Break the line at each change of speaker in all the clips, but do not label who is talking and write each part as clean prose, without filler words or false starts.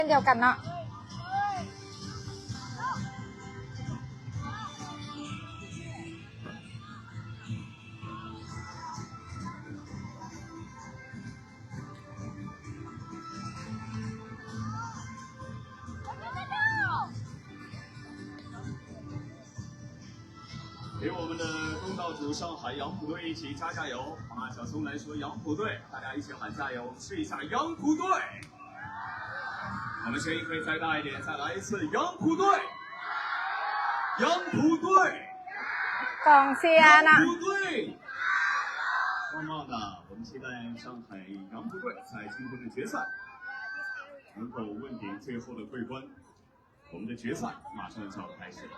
เช่นเดียวกันเนาะ
给我们的东道主上海杨浦队一起加加油！马小松来说杨浦队，大家一起喊加油，试一下杨浦队。我们声音可以再大一点，再来一次杨浦队，杨浦队，
กองเชียร์นะ
杨浦队。棒棒的，我们期待上海杨浦队在今天的决赛能够问鼎最后的桂冠。我们的决赛马上就要开始了。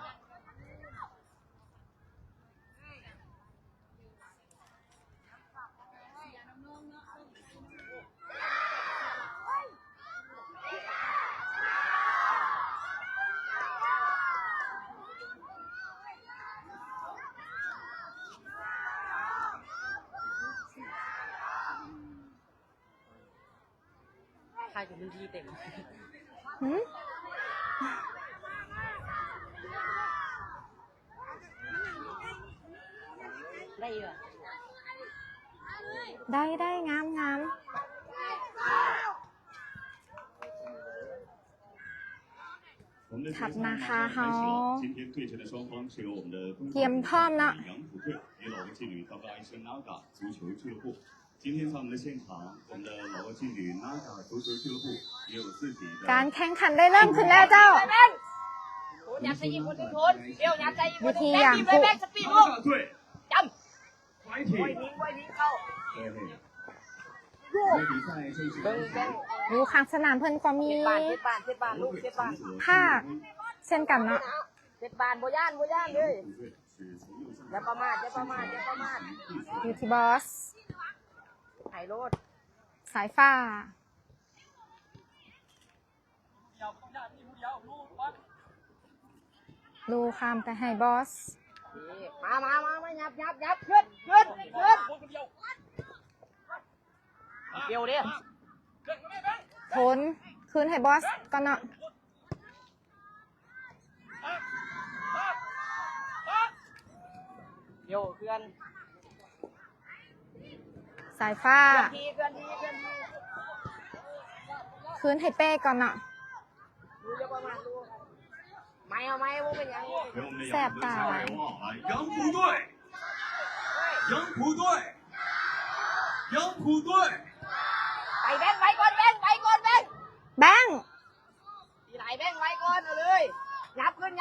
ใครกับมันดีเต็มได้เหรอ
ได้งามถัดมาค่ะเขาเตรียมพร้อมเนาะการแข่งขันได้เริ่มขึ้นแล้วเจ้าวิธีอย่างผู้อยู่ข้างสนามเพิ่นก็มีภาคเช่นกันเนาะ
7 บาทโบย่านเลยอย่าประมาท
อยู่ที่บอส
ไฮโรด
สายฟ้าลูข้ามไปให้บอส
มายับขึ้นเดี๋ยวดิ
ทนคืนให้บอสก่อนเนาะ
เดี๋ยวเคลื่อน
สายฟ้า
เคลื่อนที
คืนให้เป้ก่อนเนาะ
ดูจะประมาณดูไม่เอาว่าเป็นยัง
แสบตา
杨浦队
ไปแบงไว้ก่อนแบงที่ไหนแบงไว้ก่อนเอาเลยยับขึ้นเ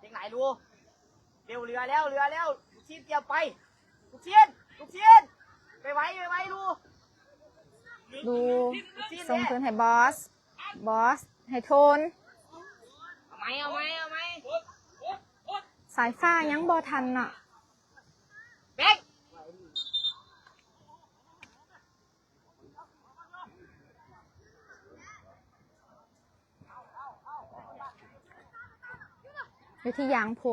ด็กไหนดูเร็วเรือแล้วชิ้นเกี่ยวไปลูกชิ้นไปไว้
ดูส่งคืนให้บอสให้โทน
เอาไหม
สายฟ้ายังบ่ทันเนาะ
เบ๊ก
อยู่ที่ยางผู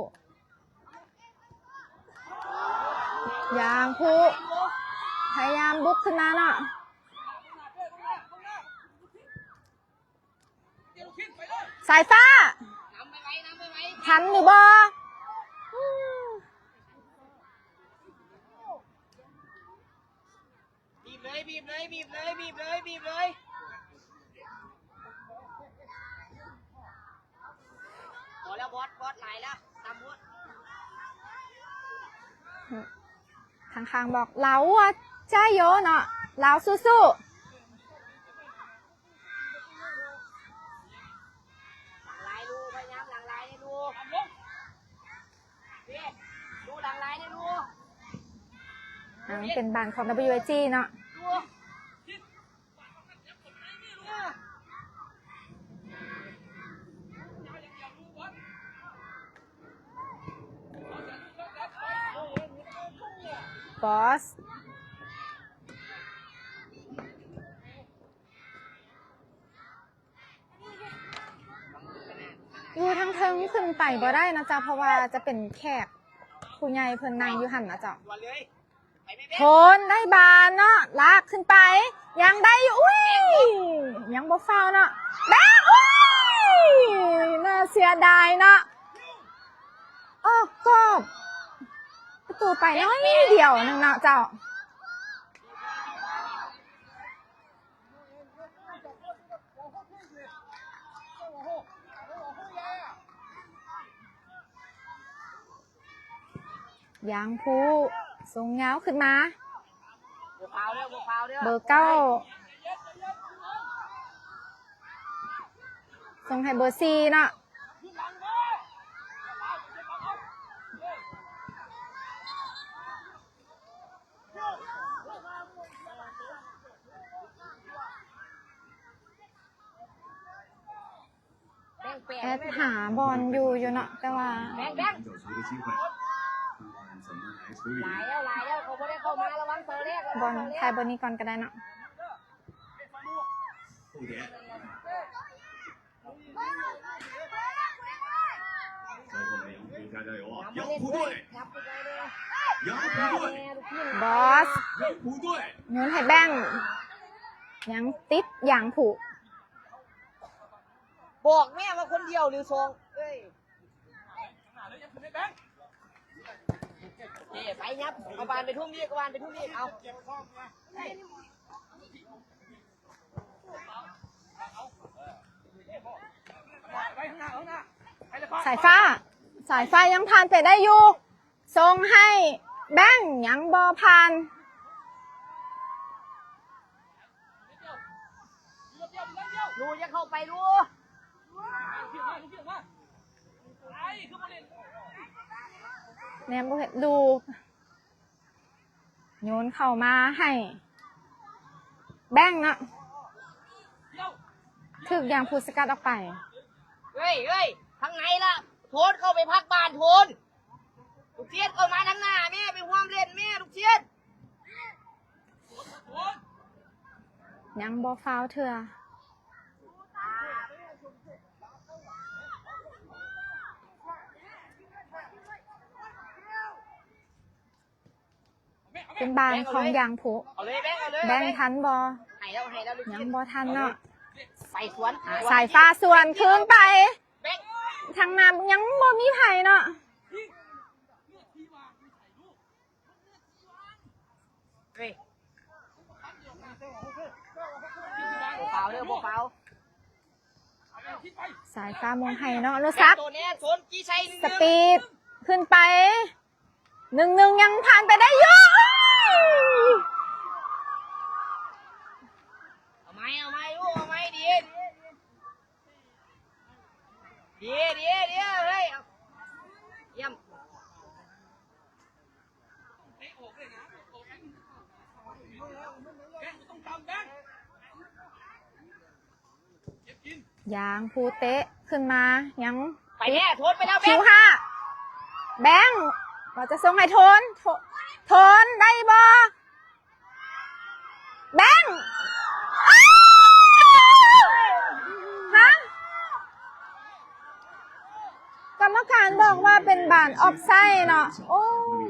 พยายามบุกขึ้นมาเนาะสายฟ้าทันหรือบ่
บีบเลยพอแล้วบอสไหลแล้วตามบอส
ข้างๆบอกเราอะจ้าโยเนาะเราสู้ๆนี่เป็นบานของ WG เนาะบอสอยู่ทางเทิงขึ้น ขึ้นไปบ่ได้นะจ๊ะเพราะว่าจะเป็นแขกผู้ใหญ่เพิ่นนั่งอยู่หันนะจ๊ะ
ด่วนเลยไปไม่
โทนได้บานเนาะลากขึ้นไปยังได้อยู่อุ้ยยังบ่ฟาวเนาะแบงอุ้ยน่าเสียดายเนาะโอ้ก็ประตูไปน้อยเดียวนึงเนาะเจ้ายางผู้สูงเงาขึ้นมาเบอร์เก้าส่งให้เบอร์4เนาะแอดหาบอลอยู่เนาะแต่ว่า
找出一个机会，看看怎么来处理。
หลายแล้วเขาไม่ได้เข้ามาระวังเซอร์เรียก
บอลไทยบอลนี้ก่อนก็ได้เนาะ
后点，交给杨浦，加油啊！杨浦队，杨浦队，
บอส
杨浦队，
เงินให้แบงค์ยังติดอย่างผูก
บอกแม่มาคนเดียวหรือสองเอ้ยไปยับเอาบานไปทุ่มนี่กบานไปทุ่มนี่เอา
สายฟ้ายังผ่านไปได้อยู่ส่งให้แบงค์ยังบอผ่าน
ลูจะเข้าไปลู
แนมบุเห็นดูโยนเข้ามาให้แบงค์เนาะถึกอย่างผูสกัดออกไป
เฮ้ยทางไหนล่ะโทนเข้าไปพักบ้านโทนลูกเชียดเข้ามาทางหน้าแม่ไปห่วงเล่นแม่ลูกเชียด
ยังบอฟาวเถื่อเป็นบานของยางผูแบงทันบอยังบอทันเนาะสายฟ้าส่วนคืนไปทางน้ำยังบอมีไผ่เนาะสายฟ้ามองไห้เนาะนุซักสปีดขึ้นไป1-1ยังผ่านไปได้เยอะ
เอาไหมลูกเอาไหมดีเฮ้ยเยี่ยม
ยางภูเตะขึ้นมายัง
ไปแน่โทนไปแล้ว
คิว5แบงค์เราจะส่งให้โทนได้บอแบงค์ฮะกรรมการบอกว่าเป็นบานออฟไซด์เนาะโอ้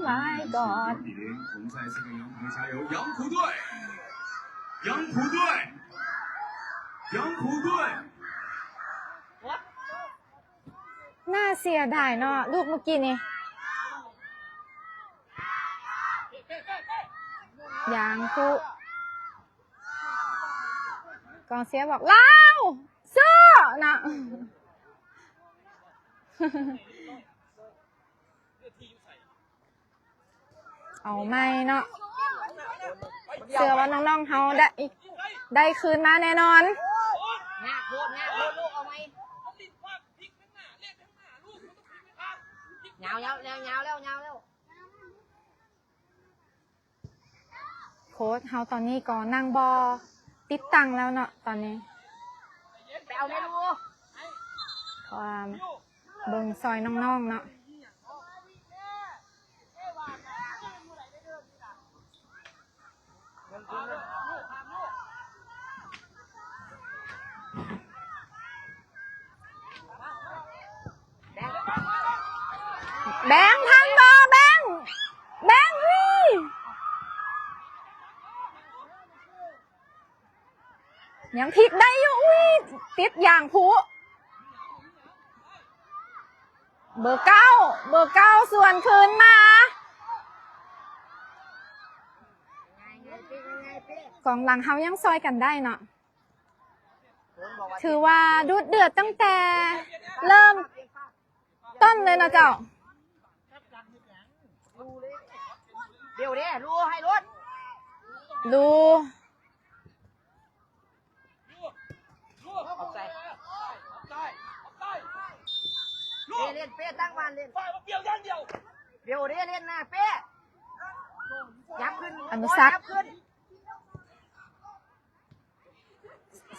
my god
我们再次给杨浦加油！杨浦队，杨浦队，杨浦队。
น่าเสียดายเนาะลูกเมื่อกี้นี่ยางคู่กองเสียบอกเล่าสู้นะเอาไม่เนาะเชื่อว่าน้องๆเขาได้คืนมาแน่นอน
งาโคตรลูกเอาไหมยาวแล้ว
โค้ชเฮาตอนนี้ก็นั่งบอติดตังแล้วเนาะตอนนี้
ไปเอาไม่รู้
ความเบิ่งซอยน้องๆเนาะ แบงค์ทันบอแบงค์แบงค์นี่ยังพลิกได้อยู่อุ้ยติดอย่างผู้เบอร์เก้าส่วนคืนมากองหลังเขายังซอยกันได้เนาะถือว่าดุเดือดตั้งแต่เริ่มต้นเลยนะเจ้า
เดี๋ยวนี้รู้ให้รถ
ดู
เล่นเป๊ะตั้งวันเล่นเดี๋ยวนี้เล่นหน้าเป๊ะยับขึ้น
อนุสักดิ์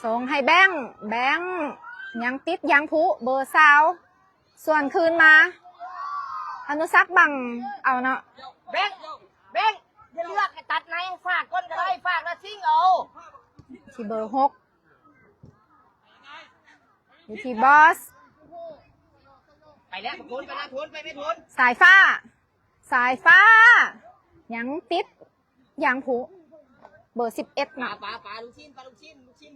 ส่งให้แบงค์ยังติดยังผู้เบอร์สาวส่วนคืนมาอนุสักดิ์บังเอาเนาะ
แบงค์อย่าเลือกตัดในฝากก้นก็ได้ฝากแล้วซิ่งเอา
ที่เบอร์6อยู่ที่บอส
ไปแล้วทนไปแล้วทนไปไม่ทน
สายฟ้ายังติดยังผู้เบอร์11นะ
ป่าลูกชิ้น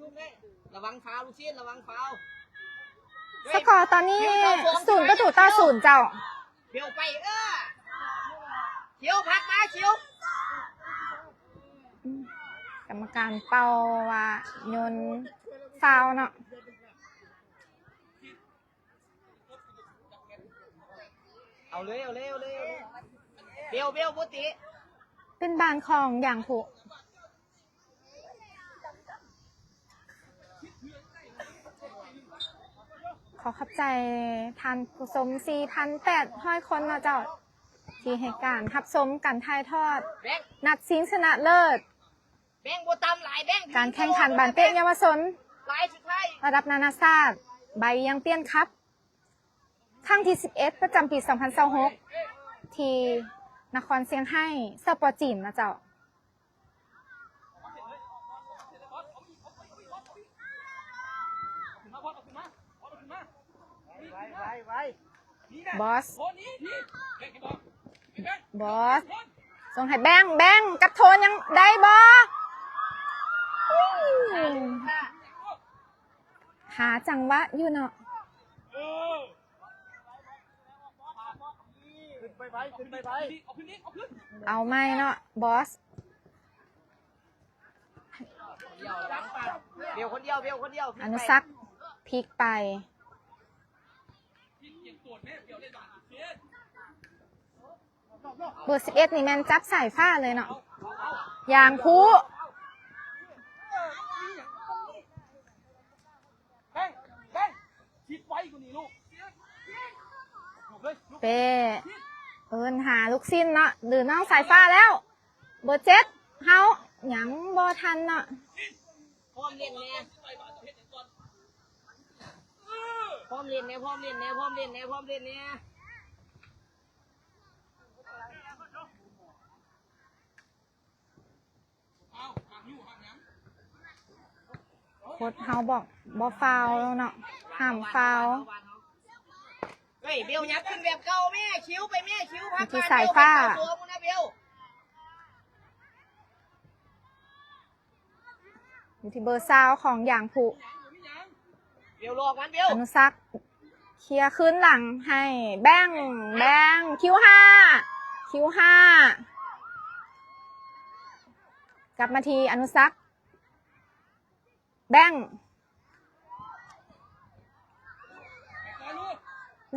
ลูกแม่ระวังฟาวลูกชิ้นระวังฟาว
สกอร์ตอนนี้0-0เจ้า
เดี๋ยวไปเขียวพักมาเขียว
กรรมการเป่าว่าโยนฟาวเนาะ
เอาเลยเบลบุติ
เป็นบานของอย่างผูขอขอบใจท่านผู้ชม 4,800 คนเนาะเจ้าที่ให้การรับชมการถ่ายทอดนัดชิงชนะเลิศการแข่งขันบานเตะเยาวชนระดับนานาชาติใบยังเตี้ยนครับครั้งที่11ประจำปี2026ที่นครเซี่ยงไฮ้สปอร์จีนนะเจ้าบอสส่งให้แบงค์กับโทนยังได้บอหาจังหวะอยู่เนาะเอาไม่เนาะบอส
เบลคนเดียว
อนุสักดิ์พลิกไปเบอร์11นี่แมนจับสายฟ้าเลยเนาะอย่างผู้เป้หาลูกสิ้นเนาะหรือน้องสายฟ้าแล้วเบอร์7เฮาหยังบ่ทันเนาะ
พร้อมเล่นแน่พร้อมเล่นแน่
โค้ชเฮาบอกบ่ฟาวแล้วเนาะห้ามฟาว
เฮ้ยเบลยับขึ้นแบบเก่าแม่คิ้วพัก
ที่สายฟ้าอยู่ที่เบอร์ซาวของอย่างผู้
เบลลอกมันเบล
อนุสักดิ์เคลียร์ขึ้นหลังให้แบงค์คิว5กลับมาทีอนุสักดิ์แบงค์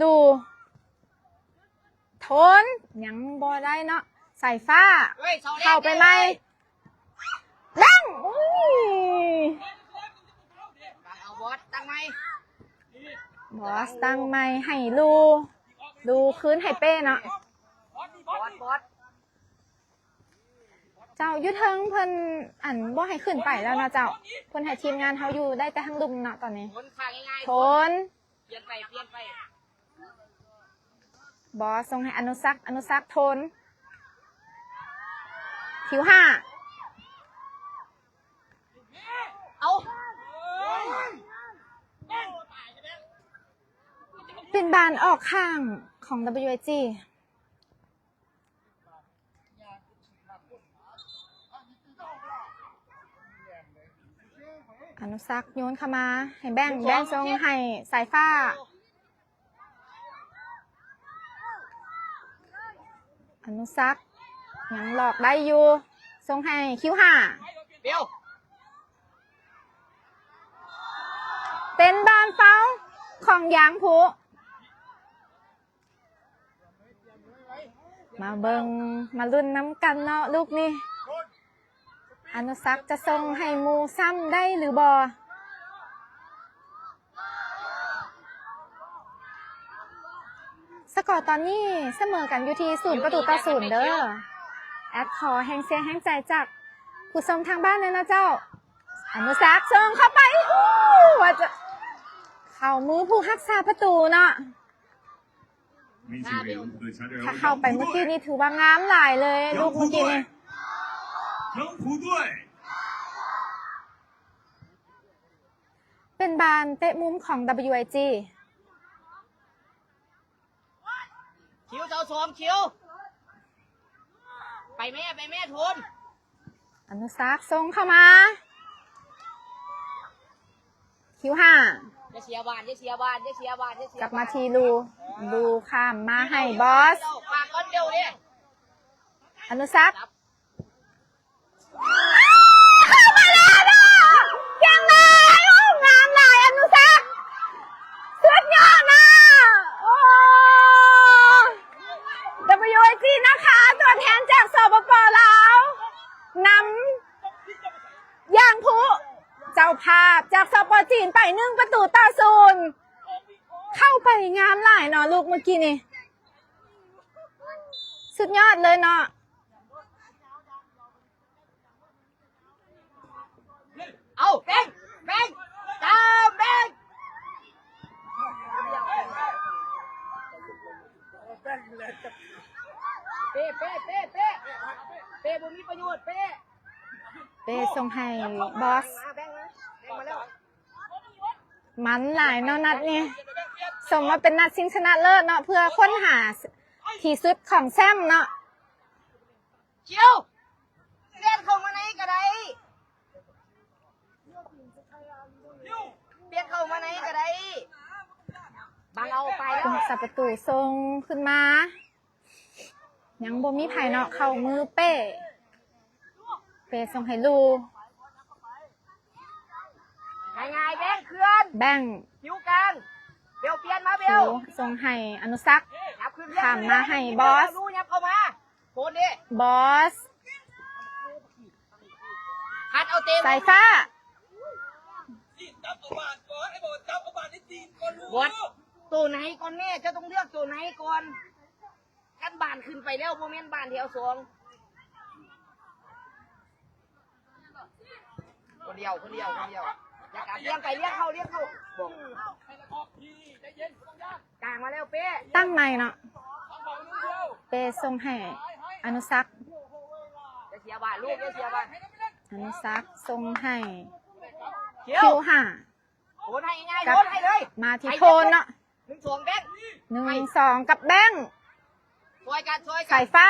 ดูทนยังบอได้เนาะสายฟ้าเข้าไปไหมแบงค์
เอาบอสตั้งไหม
ให้ดูคืนให้เป้เนาะ
บอส
เจ้ายุทธเทิงเพิ่นอันบ่ให้ขึ้นไปแล้วนะเจ้าเพิ่นให้ทีมงานเขาอยู่ได้แต่ทั้งดุมเนาะตอนนี้ทน
เปลี่ยนไป
บอสส่งให้อนุสักดิ์ทนคิว5
เอา
เป็นบานออกข้าง ของ WIG อนุสักษ์โยนเข้ามาให้แบงค์ส่งให้สายฟ้าอนุสักษ์ยังหลอกได้อยู่ส่งให้คิวห้า
เบล
เป็นบอลเฝ้าของยางผูมาเบิงมาลุ้นน้ำกันเนาะลูกนี่อนุสักษ์จะส่งให้หมูซ้ำได้หรือบอสกอร์ตอนนี้เสมอกันอยู่ที่0-0เด้อแอดขอแห่งเสียงแห่งใจจากผู้ชมทางบ้านเลยนะเจ้าอนุสักษ์ส่งเข้าไปว่าจะเข้ามือผู้รักษาประตูเนาะถ้าเข้าไปเมื่อกี้นี่ถือว่างามหลายเลยลูกเมื่อกี้นี่เป็นบานเตะมุมของ WIG
คิวเจ้าสมคิวไปแม่ทุน
อนุสักษ์ส่งเข้ามาคิวห้า
จะเชียร์บาน
กลับมาทีลูข้ามมาให้บอส
ฝากก้อนเดียวดิ
อนุสักษ์เข้ามาแล้วเนาะยังไงโอ้งามหลายอนุสักษ์สุดยอดนะโอ้ WIG นะคะตัวแทนจากสปป.ลาวนำย่างผู้เจ้าภาพจากสปป.จีนไป1-0เข้าไปงามหลายเนาะลูกเมื่อกี้นี่สุดยอดเลยเนาะ
เอาแบงตามแบงเป้บุญมีประโยชน์เป้
ส่งให้บอส
แบงมาแล้ว
มันหลายเนาะนัดนี่สมมาเป็นนัดชิงชนะเลิศเนาะเพื่อค้นหาที่สุดของแซมเนาะ
คิวเลียนเข้ามาไหนก็ได้บางเอาไปแล้ว
คุณสับประตูทรงขึ้นมายังบ่มีไผ่เนาะเข้ามือเป้ส่งให้ลู
ง่ายๆแบงเคลื่อน
แบง
คิวกลางเบลเปลี่ยนมาเบล
ส่งให้อนุสักษ์ข้ามมาให้บอส
รู้ยับเข้ามาโคนดิ
บอส
หัดเอาเต็ม
สายฟ้า
บอสตัวไหนก่อนแม่จะต้องเลือกตัวไหนก่อนกันบานขึ้นไปแล้วโมเมนต์บานแถวสองคนเดียวอยากการเลี้ยงไปเลี้ยงเข้าบอกกลางมาแล้วเป้
ตั้งในเนาะเป้ส่งให้อนุสักษ์
จะเสียบานลูกจะเสียบาน
อนุสักษ์ส่งให้
คิ
คิ
ว
วห้า
โอนให้ง่ายโอนให้เลย
มาที่โพนเนาะ
1-2แบงค์
1-2กับแบงค์
ช่วยกัน
สายฟ้า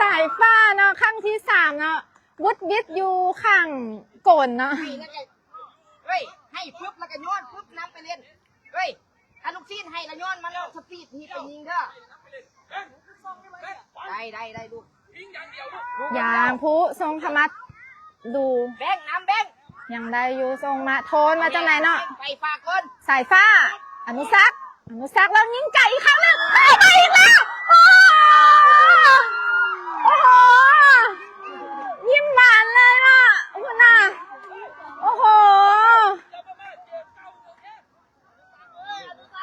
สายฟ้าเนาะข้างที่3เนาะวุดวิดอยู่ข้างโกนเนาะ
ให้นั่นไงเฮ้ยให้ปุ๊บแล้วก็ย้อนปุ๊บน้ำไปเล่นเฮ้ยถ้าลูกซีนให้ละย้อนมันแล้วสปีดนี่ไปยิงเด้อได้ลูก
อย่างผู้ทรงธรรมะดู
แบงค์น้ำแบงค์
ยังได้อยู่ทรงมาโทนมาจากไหนเนาะ
ไปฝากคน
สายฟ้าอนุสักษ์แล้วยิงไก่อีกครั้งหนึ่งไปอีกแล้วโอ้โหยิ้มหวานเลยเนาะคุณน่ะโอ้โห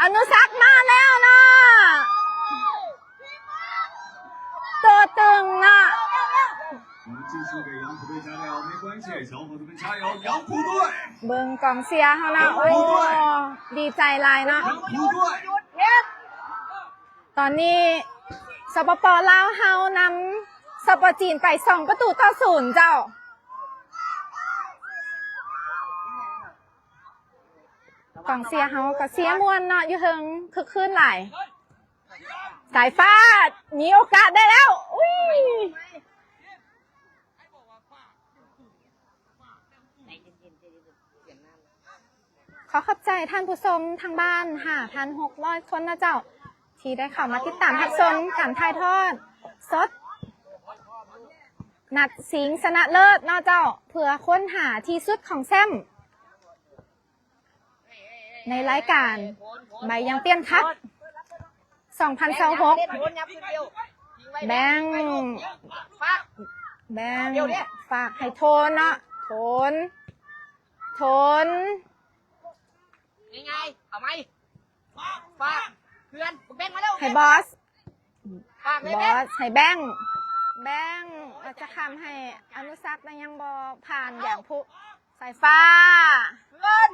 อนุสักษ์มาแล้วนะตัวตึงนะ
我们继续给杨浦队加油，没关系，小伙子们加油，杨浦队！
เบิ่งกองเชียร์เขานะโอ้ดีใจหลายเนาะ
杨浦队！
ตอนนี้สปป.ลาวเฮานำสปป.จีนไป2-0เจ้า กองเสียเฮาก็เสียมวนเนาะอยู่เฮิงคึกคืนหลายสายฟ้ามีโอกาสได้แล้วอุ้ยขอขอบใจท่านผู้ชมทางบ้าน 5,600 คนนะเจ้าที่ได้เข้ามาติดตามรับชมการถ่ายทอดสดนัดสิงห์ชนะเลิศเนาะเจ้าเพื่อค้นหาที่สุดของแซมในรายการใบยังเปี้ยนคัพ2026แบงฝากให้โทนเนาะโทน
ยังไงเอาไหมฝากเพื่อนแบงมาแล้ว
ให้บอส
ฝากเลย
บอสให้แบงเราจะทำให้อนุสักษ์ยังบอผ่านอย่างผู้สายฟ้า
เพื่อน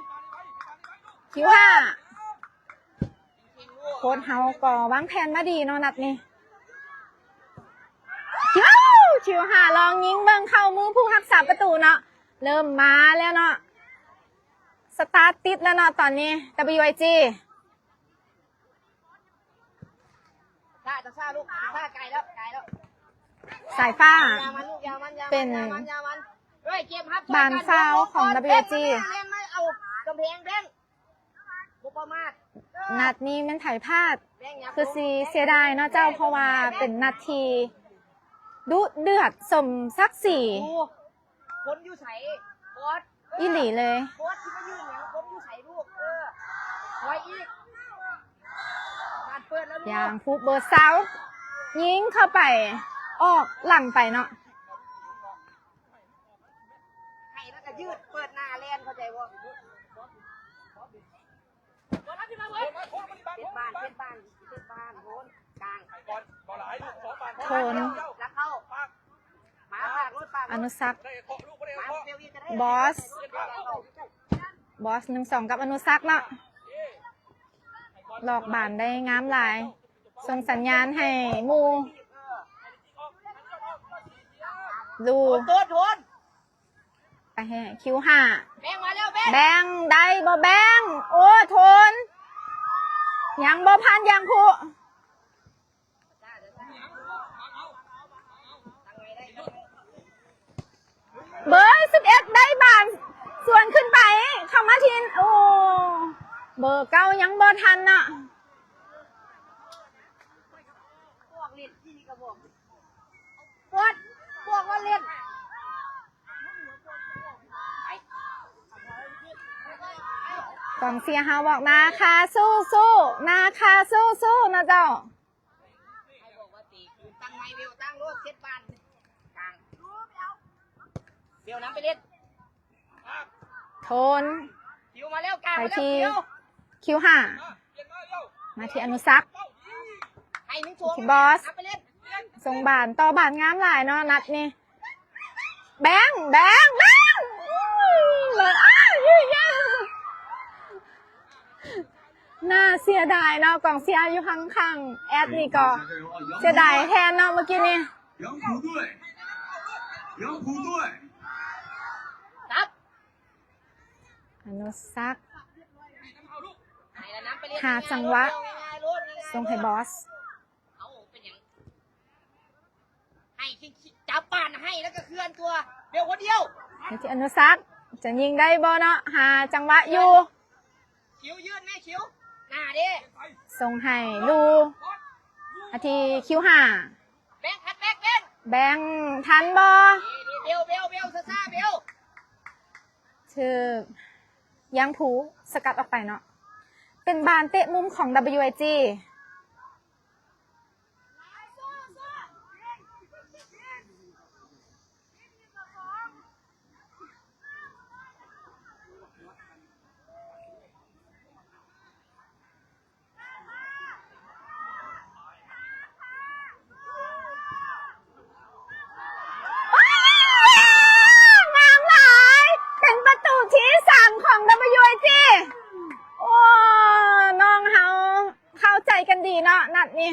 คิวห้าโค้ชเฮาก็วางแผนมาดีเนาะนัดนี้คิวห้าลองยิงเบิ่งเข้ามือผู้รักษาประตูเนาะเริ่มมาแล้วเนาะสตาร์ทติดแล้วเนาะตอนนี้ WIG
ซาลูกซาไกลแล้ว
สายฟ้า
ยามัน
เป็น
เฮ้ยเกมครับ
บานฟาวของ WIG
เอากำแพงแบงบุประมาท
นัดนี้มันถ่ายพลาดคือเสียดายเนาะเจ้าเพราะว่าเป็นนัดที่ดุเดือดสมศักดิ์ศรี
คนอยู่ใส่บอส
อีหลีเลย
บอสที่มายืนอย่างคนอยู่ใส่ลูกคอยอีกการเปิดแล้ว
อย่างผู้เบอร์เซายิงเข้าไปออกหลังไปเนาะ
ให้แล้วก็ยืดเปิดหน้าแลนเข้าใจว่าเป็นบ้านโหนกลาง
โทน
แล้วเข้าหมาฝากรถฝาก
อนุสักษ์
หมาเซลล์จะได้
บอส 1-2 กับอนุสักษ์เนาะหลอกบานได้งามหลายส่งสัญญาณให้มูดู
โทน
ไปให้คิวห้า
แบงมาแล้ว
แบ
แบง
งได้บ่แบงโอ้โทนยังบ่พันยังผู้เบอร์11ได้บานส่วนขึ้นไปเข้ามาทินโอ้เบอร์9ยังบ่ทันเนาะ
พวกเล่นที่กระบอกพวกว่าเล่น
กองเสียเฮาบอกนาคาสู้นาคาสู้นะเจ้า
ให้บอกว่าตีคือตั้งไม้เบลตั้งรถเช็ดบ้านกลางเบลน้ำไปเล่น
โทน
คิวมาแล้วกลาง
ไป
มาแล้ว
ที่
คิว
คิวห้ามาที่อนุสักษ์
ให้มิ้งชวง
ที่บอส
น้ำไปเล่น
ส่งบานต่อบานงามหลายเนาะนัดนี่แบงเลยน่าเสียดายเนาะกองเสียอยู่ข้างๆแอดนี่ก็เสียดายแทนเนาะเมื่อกี้นี่
杨浦队
ครับ
อนุสักษ์
ให้แล้วน้ำไปเล่น
หาจังหวะ
ง่ายๆรถง่ายๆ
ส่งให้บอส
เอาเป็นอย่างให้จับป่านให้แล้วก็เคลื่อนตัวเบลคนเดียว
นี่ที่อนุสักษ์จะยิงได้บ่เนาะหาจังหวะอยู่
คิวยืดไหมคิวหน้าดิ
ส่งให้ลูอาทีคิวห้า
แบงคัดแบง
แบงทันบ่
เบลซ่าเบล
ชื่อยังผูสกัดออกไปเนาะเป็นบานเตะมุมของ WIG งามหลายเป็นประตูที่3ของ WIG โอ้น้องเฮาเข้าใจกันดีเนาะนัดนี้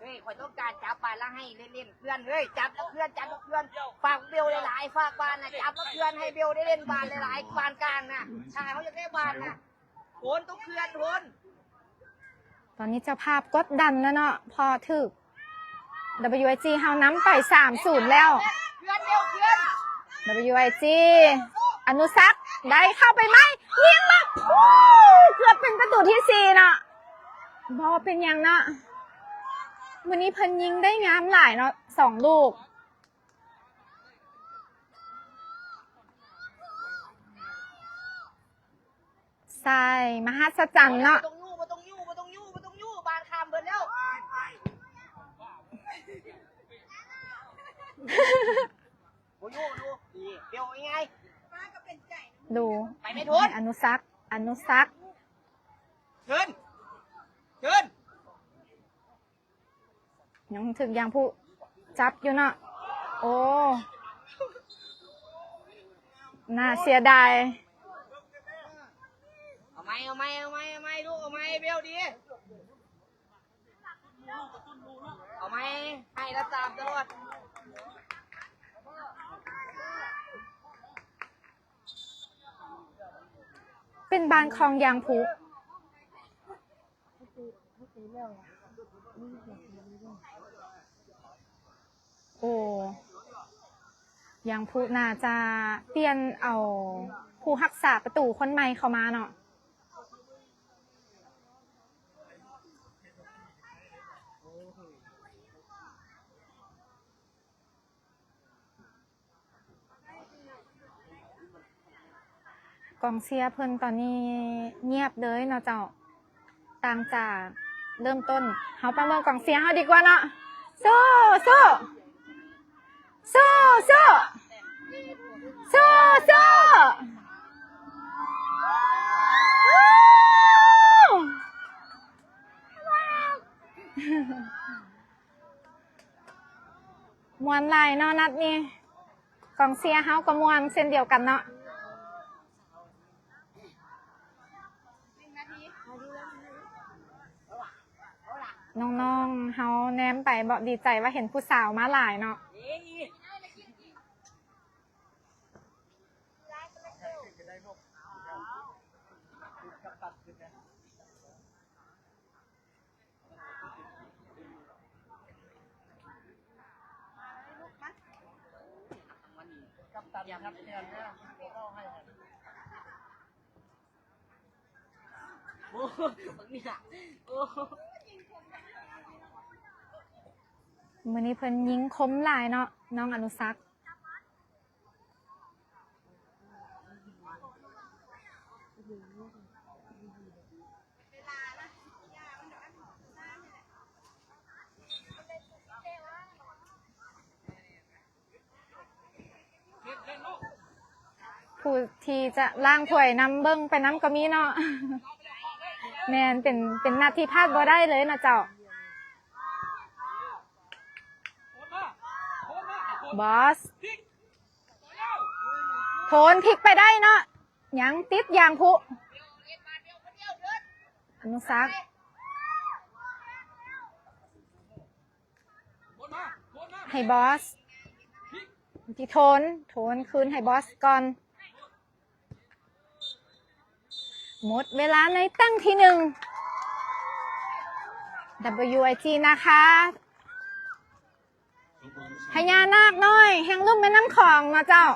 ฮ้ยข่อยต้องการจับบานแล้วให้เล่นๆเพื่อนเฮ้ยจับแล้วเพื่อนจับแล้วเพื่อนฝากเบลหลายๆฝากบานนะจับแล้วเพื่อนให้เบลได้เล่นบานหลายๆบานกลางนะชายเขาจะได้บานนะโอนต้องเพื่อนโอน
ตอนนี้เจ้าภาพกดดันแล้วเนาะพอถึก WIG เฮาน้ำไป3-0แล้ว
เพื่อนเร็วเพื่อน
WIG อนุสักษ์ได้เข้าไปไหมยิงมาเกือบเป็นประตูที่4เนาะบอเป็นยังเนาะวันนี้เพิ่นยิงได้งามหลายเนาะ2 ลูกใช่มหัศจรรย์เนาะ
มาตรงยู่บานคามเบิร์นแล้วโอ้ยู่ดูดีเดี๋ยวยังไง
ดู
ไปไม่ทุน
อนุสักษ์
เชิญ
ยังถึกยังผู้จับอยู่เนาะโอ้น่าเสียดาย
เอาไหมลูกเอาไหมเบลดีเอาไหมให้แล้วตามตลอด
เป็นบานคลองยางผูโอ้ยางผูน่าจะเปลี่ยนเอาผู้รักษาประตูคนใหม่เข้ามาเนาะกองเชียร์เพิ่นตอนนี้เงียบเลยเนาะเจ้าต่างจากเริ่มต้นเฮาประเมินกองเชียร์เฮาดีกว่าเนาะสู้มวนหลายเนาะนัดนี้กองเชียร์เฮาก็มวนเช่นเดียวกันเนาะน้องๆเฮาแนมไปบอกดีใจว่าเห็นผู้สาวมาหลายเนาะมื้อนี้เพิ่นยิงคมหลายเนาะน้องอนุสักษ์ผู้ที่จะล่างถ้วยนำเบิ้งไปน้ำก็มีเนาะแม่นเป็นนาทีพลาดบ่ได้เลยนะเจ้าบอสโถนพลิกไปได้เนาะยังติดยางพุอนุสักษ์ให้บอสที่โถนคืนให้บอสก่อนหมดเวลาในตั้งที่1 WIG นะคะพญานาคน้อยแห่งลุ่มแม่น้ำของเนาะเจ้า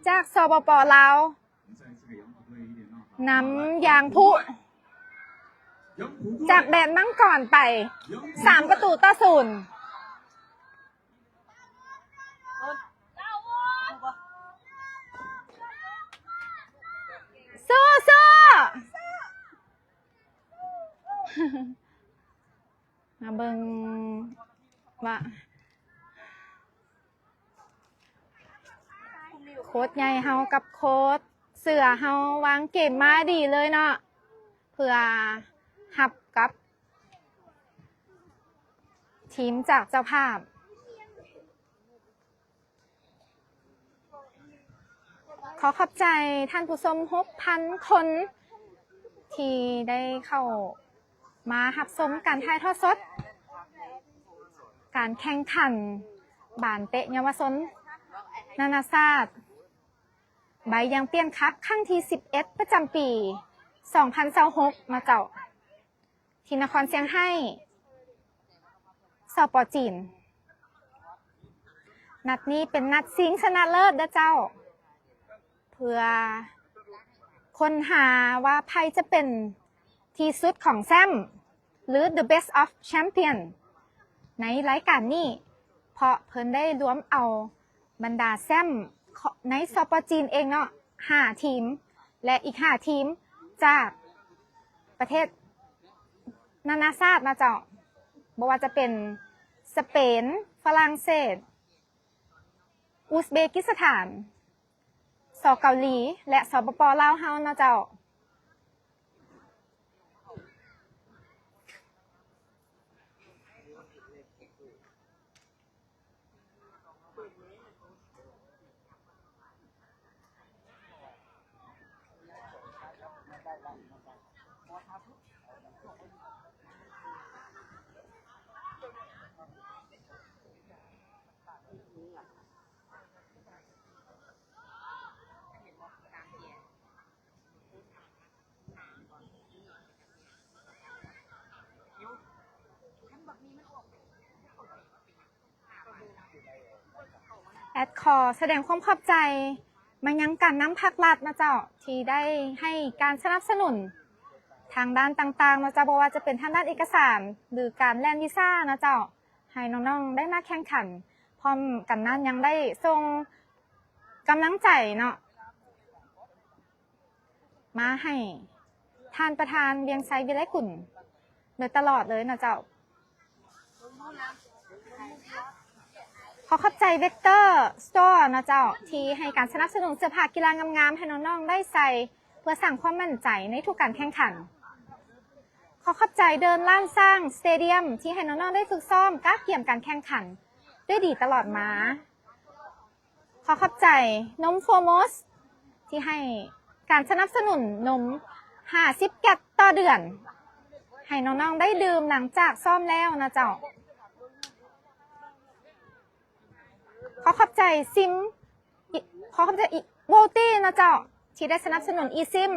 จากสปป.ลาวนำยางพุจากแดนมังกรไป3-0สู้มาเบิ่งว่าโค้ชใหญ่เฮากับโค้ชเสือเฮาวางเกมมาดีเลยเนาะเพื่อหับกับทีมจากเจ้าภาพขอขอบใจท่านผู้ชม 6,000 คนที่ได้เข้ามาหับชมการถ่ายทอดสด การแข่งขันบานเตะเยาวชนนานาชาติใบยังเปลี่ยนคักครั้งที่11ประจำปี 2026มาเจ้าที่นครเซี่ยงไฮ้สป.จีนนัดนี้เป็นนัดชิงชนะเลิศเด้อเจ้าเพื่อค้นหาว่าใครจะเป็นที่สุดของแซมหรือ The Best of Champion ในรายการนี้เพราะเพิ่นได้รวมเอาบรรดาแซมในสป.จีนเองเนาะ5ทีมและอีก5ทีมจากประเทศนานาชาตินะเจ้าบ่ว่าจะเป็นสเปนฝรั่งเศสอุซเบกิสถานเกาหลีและสปป.ลาวเฮานะเจ้าแอดคอแสดงความขอบใจมายังการน้ำพักรัฐนะเจ้าที่ได้ให้การสนับสนุนทางด้านต่างๆนะเจ้าบอกว่าจะเป็นทางด้านเอกสารหรือการแลนวีซ่านะเจ้าให้น้องๆได้มาแข่งขันพร้อมกันนั้นยังได้ส่งกำลังใจเนาะมาให้ท่านประธานเวียงไซวิไลกุลโดยตลอดเลยนะเจ้าขอขอบใจเวกเตอร์สโตร์นะเจ้าที่ให้การสนับสนุนเสื้อผ้ากีฬางามๆให้น้องๆได้ใส่เพื่อสร้างความมั่นใจในทุกการแข่งขันขอขอบใจเดินล่างสร้างสเตเดียมที่ให้น้องๆได้ฝึกซ้อมการเตรียมการแข่งขันด้วยดีตลอดมาขอขอบใจนมโฟร์มอสที่ให้การสนับสนุนนม50 แกตต่อเดือนให้น้องๆได้ดื่มหลังจากซ้อมแล้วนะเจ้าขอขอบใจซิมขอขอบใจโบตี้นะเจ้าที่ได้สนับสนุนอีซิม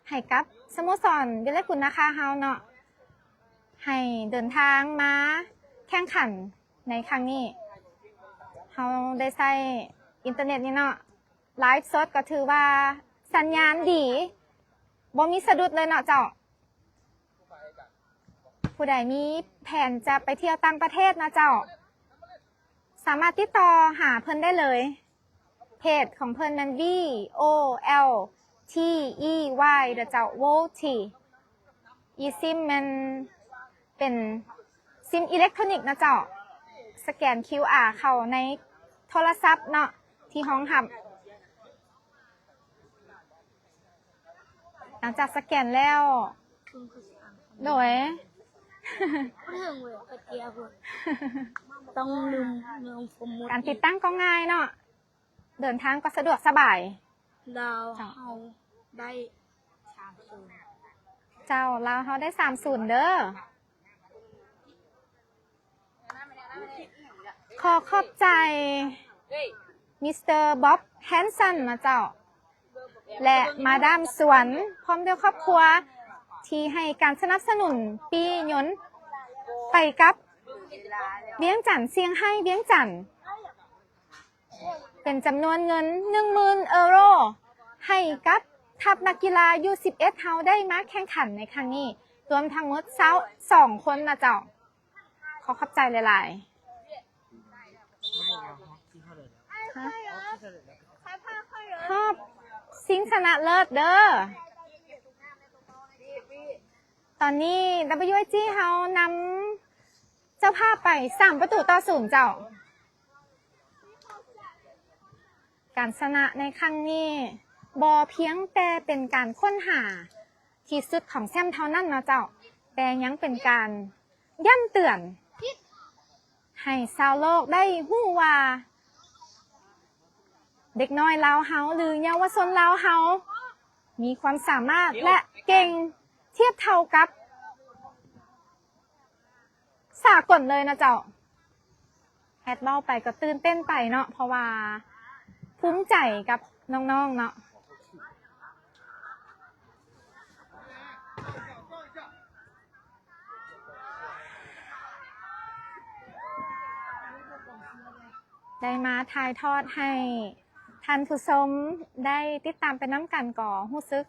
ให้กับสโมสรวิไลกุลนะคะเฮาเนาะให้เดินทางมาแข่งขันในครั้งนี้เฮาได้ใช้อินเทอร์เน็ตนี่เนาะไลฟ์สดก็ถือว่าสัญญาณดีบ่มีสะดุดเลยเนาะเจ้าผู้ใดมีแผนจะไปเที่ยวต่างประเทศนะเจ้าสามารถติดต่อหาเพิ่นได้เลยเพจของเพิ่นมัน VOLTEY เด้อเจ้า VOLT อีซิมมันเป็นซิมอิเล็กทรอนิกส์นะเจ้าสแกน QR เข้าในโทรศัพท์เนาะที่ห้องหับหลังจากสแกนแล้วโดย
ต้องลืม
การติดตั้งก็ง่ายเนาะเดินทางก็สะดวกสบาย
เราได้
เจ้าเราเขาได้30เด้อขอขอบใจมิสเตอร์บ๊อบแฮนสันนะเจ้าและมาดามสวนพร้อมด้วยครอบครัวที่ให้การสนับสนุนปียนต์ไปกับเวียงจันทน์เซี่ยงไฮ้เวียงจันทน์เป็นจำนวนเงิน 10,000 ยูโรให้กับทัพนักกีฬา U11 เฮาได้มาแข่งขันในครั้งนี้รวมทั้งหมด2คนนะเจ้าขอขอบใจหลายๆขอบซิงชนะเลิศเด้อตอนนี้ WG เฮานำเจ้าภาพไป3-0เจ้าการชนะในครั้งนี้บ่เพียงแต่เป็นการค้นหาที่สุดของแซมเท่านั้นนะเจ้าแต่ยังเป็นการย้ำเตือนให้ชาวโลกได้ฮู้ว่าเด็กน้อยลาวเฮาหรือเยาวชนลาวเฮามีความสามารถและเก่งเทียบเท่ากับสากลเลยนะเจ้า แอดเบ้าไปก็ตื่นเต้นไปเนาะเพราะว่าภูมิใจกับน้องๆเนาะได้มาถ่ายทอดให้ท่านผู้ชมได้ติดตามเป็นน้ำกันก่อรู้สึก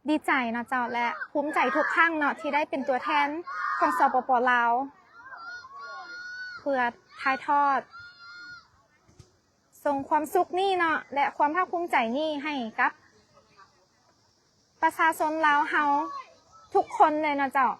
ดีใจเนาะเจ้าและภูมิใจทุกครั้งเนาะที่ได้เป็นตัวแทนของสปป.ลาวเพื่อถ่ายทอดส่งความสุขนี่เนาะและความภาคภูมิใจนี่ให้กับประชาชนลาวเฮาทุกคนเลยเนาะเจ้า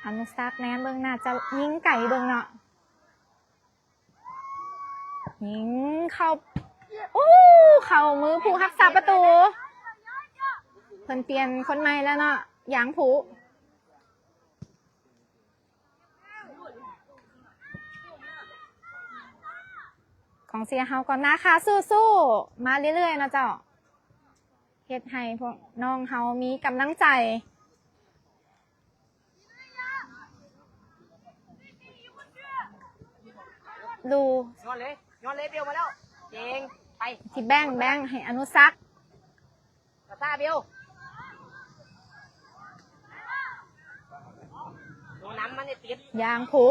อนุสักแนนเบิ่งน่าจะยิงไก่เบิ่งเนาะยิงเข้าเข้ามือผู้รักษาประตูเพิ่นเปลี่ยนคนใหม่แล้วเนาะหยางผู้ของเสียเฮาก่อนนะคะสู้ๆมาเรื่อยๆนะเจ้าเฮ็ดให้พวกน้องเฮามีกำลังใจดู
ย้อนเลยเบลมาแล้วเจงไป
ที่แบ่งให้อนุสัก
ซาซาเบลโดนน้ำมันติด
ยางผู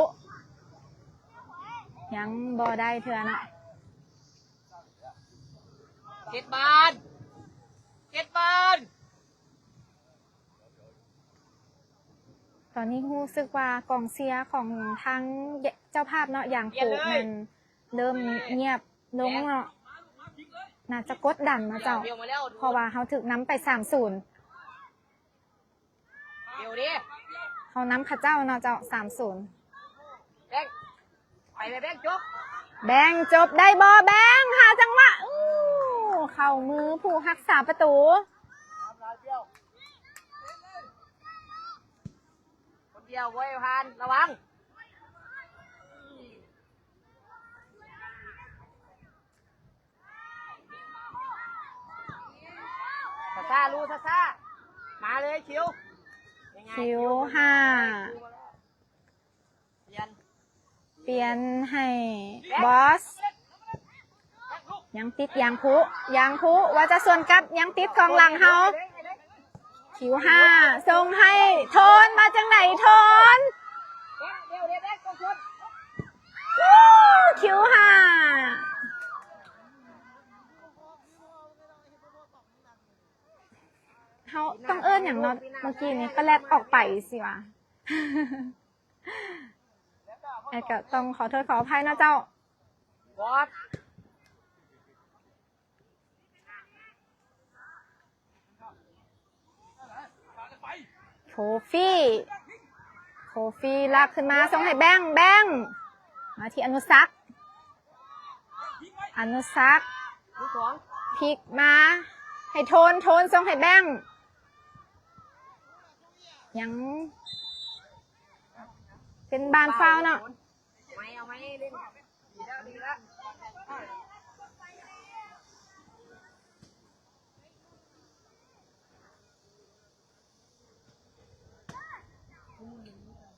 ยังบ่ได้เถื่อนะ
7 บาท
ตอนนี้รู้สึกว่ากองเชียร์ของทางเจ้าภาพเนาะอย่างผูมันเริ่มเงียบลงเนาะน่าจะกดดันนะเจ้าเพราะว่าเขาถึกน้ำไป3-0เขาน้ำข้าเจ้าเนาะเจ้า3-0แบงจบได้บอแบงหาจังหวะเข้ามือผู้รักษาประตู
คนเดียวไว้พานระวังซาลูซามาเลยคิว
5เปลี่ยนให้บอสยังติดยางผู้ว่าจะส่วนกับยังติดกองหลังเฮาคิว5ส่งให้โทนมาจังไหนโทนคิว5เขาต้องเอิ้นอย่างนอเมื่อกี้นี้ก็แลดออกไปสิวะแอดก็ต้องขอโทษขออภัยนะเจ้าโคฟี่ลากขึ้นมาส่งให้แบงมาที่อนุสักพลิกมาให้โทนส่งให้แบงยังเป็นบานฟาวเนาะ
ไม่เล่นดีแล้ว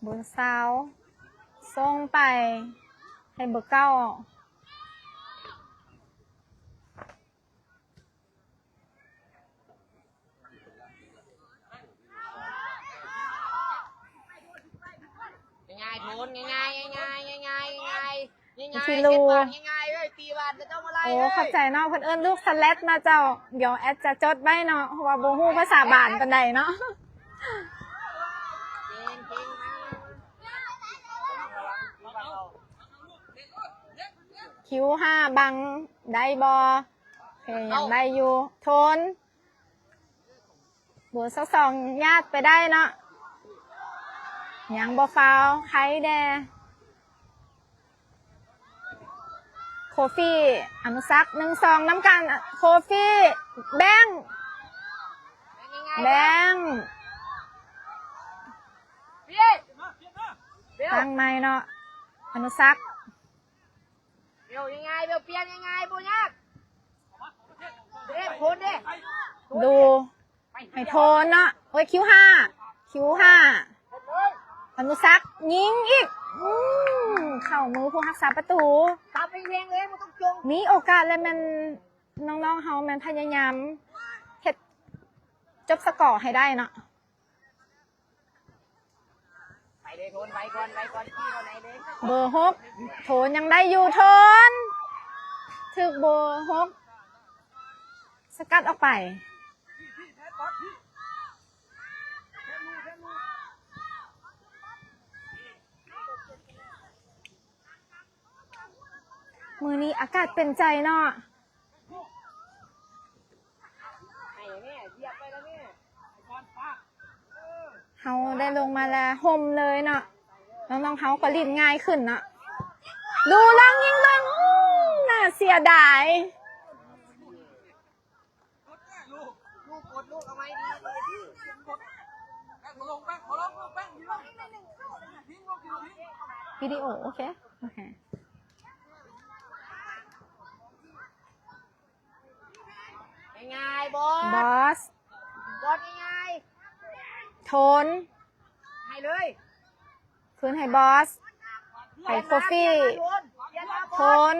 บนเสาส่งไปให้เบอร์9
ง่ายโทนง่าย
พี่ลู
ง่ายเลยตีบาทจะต้องอะไร
โอ้เข้าใจเนาะเพิ่นเอิ้นลูกสแลตนะเจ้าเดี๋ยวแอดจะจดไว้เนาะเพราะว่าบ่ฮู้ภาษาบ้านปานใดเนาะคิว5บังได้บ่ยังได้อยู่โทนเบอร์22ญาติไปได้เนาะยังบ่ฟาวใครแดโคฟี่อนุสัก1-2น้ำกันโคฟี่แบงตั้งไม้เนาะ อนุสักษ์
เบลยังไงเบลเปลี่ยนยังไงบุญยักษ์เด็กคนเด็ก
ดูให้โทนเนาะโอ้ยคิวห้าอนุสักษ์ยิงอีกเข้ามือผู้รักษาประตู
ตับไปเองเลยมันต้องจง
มีโอกาสแล้วมันน้องๆเฮามันพยายามเฮ็ดจบสกอร์ให้ได้เนาะ
ไปเลยโทนไปก่อนขี้ก่อนไหนเลย
เบอร์หกโทนยังได้อยู่โทนถึกเบอร์หกสกัดออกไปมือนี้อากาศเป็นใจเนาะ
ไอ้แม่เหยียบไปแล้วแม่
เฮาได้ลงมาแล้วห่มเลยเนาะน้องๆเฮาก็ลิ้นง่ายขึ้นเนาะดูลังยิงลังน่าเสียดาย
ลูกกดลูกเอาไว้ดี
วิดีโอโอเคโอเค
ยังไงบอบ
อส
บอสยังไง
โทน
ให้เลย
คืนให้บอสไปโคฟี่โทน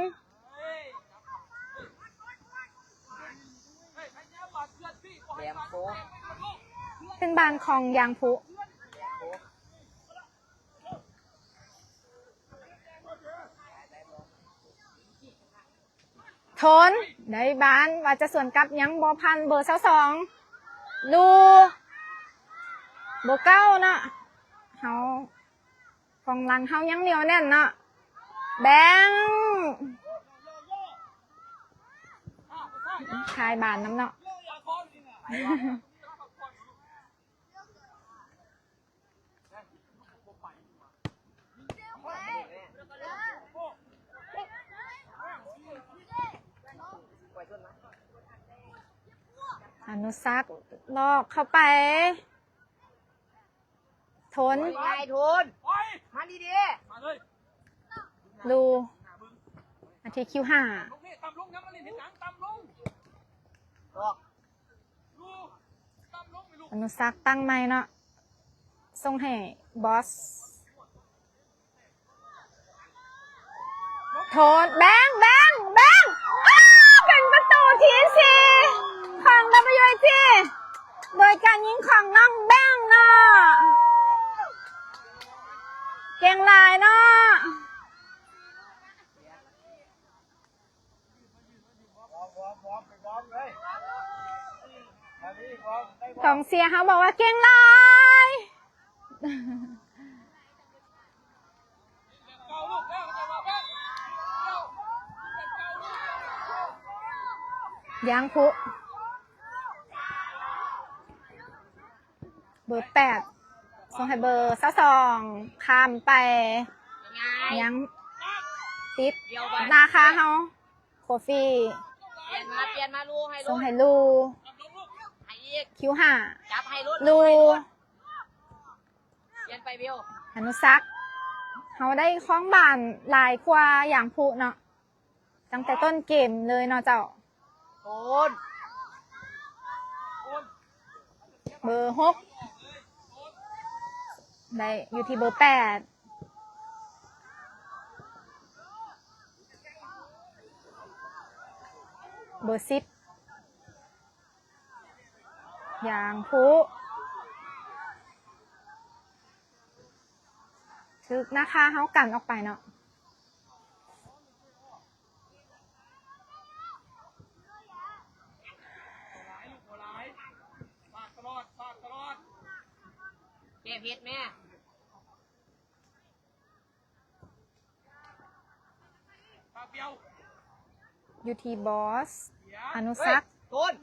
เป็นบานของยางพุโทนได้บ้านว่าจะส่วนกลับยังบอพันเบอร์22ดูเบอร์9เนาะเฮากองหลังเฮายังเหนียวแน่นเนาะแบงชายบานน้ำเนาะอนุสักษ์ลอกเข้าไปทน
ยังไงโทนมาดี
ดูนาทีคิว5
ๆบอก
อนุสักษ์ตั้งไม้เนาะส่งให้บอสโทนแบงอ้าวเป็นประตูทีสี่ของ WG โดยการยิงของน้องแบงเนาะเก่งหลายเนาะกองเสียเขาบอกว่าเก่งหลายยางพุเบอร์8ส่งให้เบอร์22ข้ามไป
ยังไง
ยังติด
เดี๋ยวไป
นาคาเฮาโคฟี่
เปลี่ยนมาลูให้
ส่
ลู
ง
ก
ให้ลู
ให้อีก
คิว
จับให้ลู
5ลู
เปลี่ยนไปเบล
อนุสักษ์เฮาได้คล้องบานหลายกว่าอย่างพุเนาะตั้งแต่ต้นเกมเลยเนาะเจ้า
โทน
เบอร์6ได้อยู่ที่เบอร์8เบอร์10อย่างพุทึกนะคะเฮากันออกไปเนาะ
เก็บเพชรแม่
อยู่ที่บอสอนุสักษ์
โทน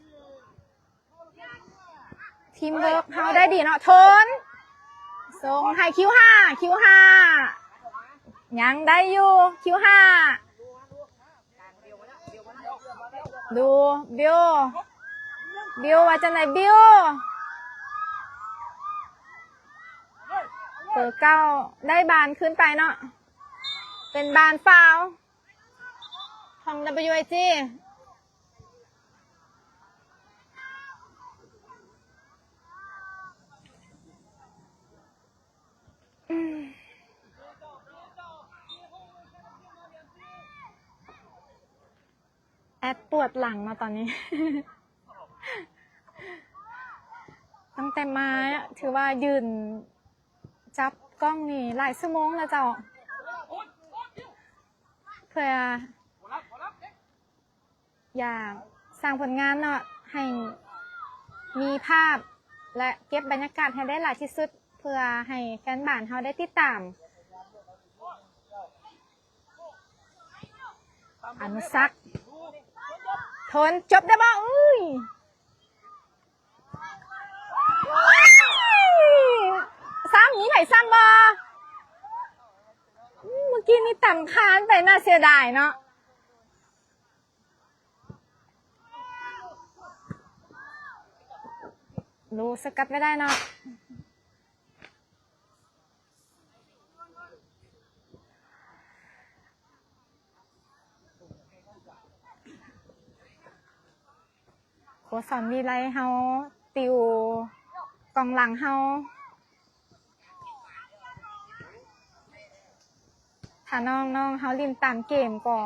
ทีมเวิร์กเฮาได้ดีเนาะทนส่งให้คิว5ยังได้อยู่คิว5ดูบิวว่าจะไหนบิวเบอร์9ได้บานขึ้นไปเนาะ เป็นบานฟาวของ WIG แอดปวดหลังมาตอนนี้ ตั้งแต่มาถือว่ายืนจับกล้องนี่หลายชั่วโมงแล้วเจ้าเพื่ออยากสร้างผลงานเนาะให้มีภาพและเก็บบรรยากาศให้ได้หลายที่สุดเพื่อให้แฟนบ้านเขาได้ติดตามอนุสักษ์ทนจบได้บ่อุ้ยซ้ำนี้ไหนซ้ำบ่เมื่อกี้นี่ต่ำค้านไปน่าเสียดายเนาะรู้สกัดไม่ได้เนาะโค้ชสอนวีไลเฮาติวกองหลังเฮาถ้าน้องเฮาลินตามเกมก็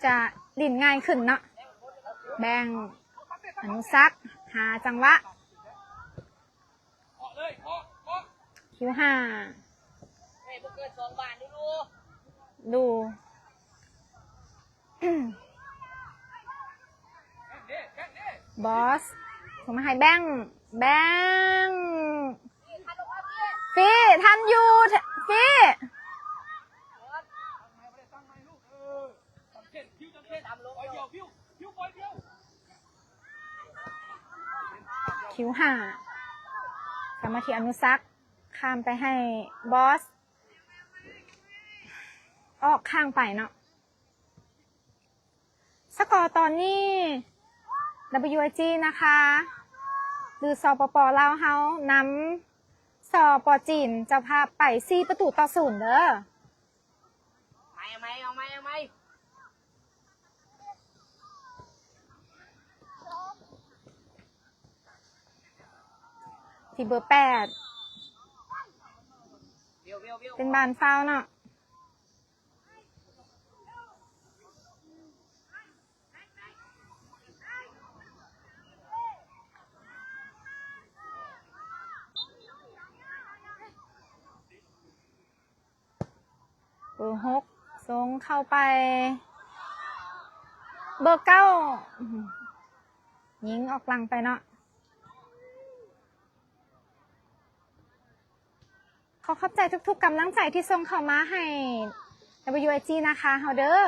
จะลินง่ายขึ้นเนาะแบ่งอนุสักษ์หาจังหวะคิวห้าดู บอสผมมาให้แบงฟีทันอยู่ฟีคิวห้ากลับมาที่อนุสักษ์ข้ามไปให้บอสออกข้างไปเนาะสกอร์ตอนนี้ WIG นะคะหรือสปป.ลาวเฮานำสปป.จีนเจ้าภาพไป4-0เด้อ
ไม่
ที่เบอร์8เป็นบานฟาวเนาะเบอร์6ส่งเข้าไปเบอร์9ยิงออกหลังไปเนาะขอขอบใจทุกๆกำลังใจที่ส่งเข้ามาให้ WIG นะคะเฮาเด้อ